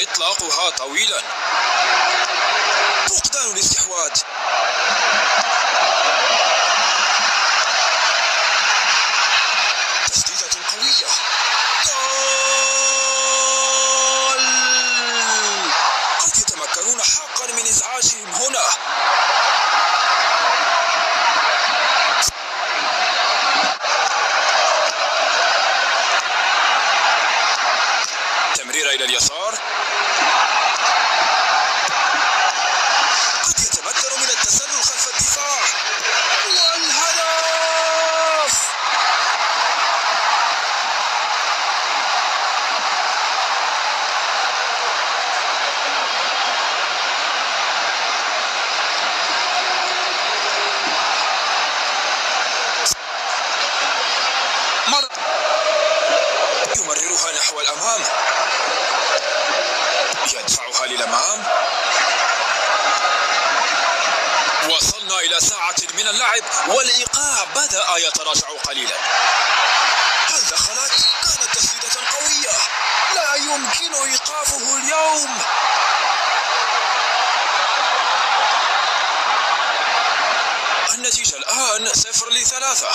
إطلاقها طويلا. فقدان الاستحواذ. تسديدة قوية. جول! قد يتمكنون حقا من إزعاجهم هنا. تمريرة إلى اليسار. قد يتمكن من التسلل خلف الدفاع. والهدف! يمررها نحو الأمام. يدفعها للأمام. وصلنا إلى ساعة من اللعب والإيقاع بدأ يتراجع قليلا. هل دخلت؟ كانت تسديدة قوية لا يمكن إيقافه اليوم. النتيجة الآن 0-3.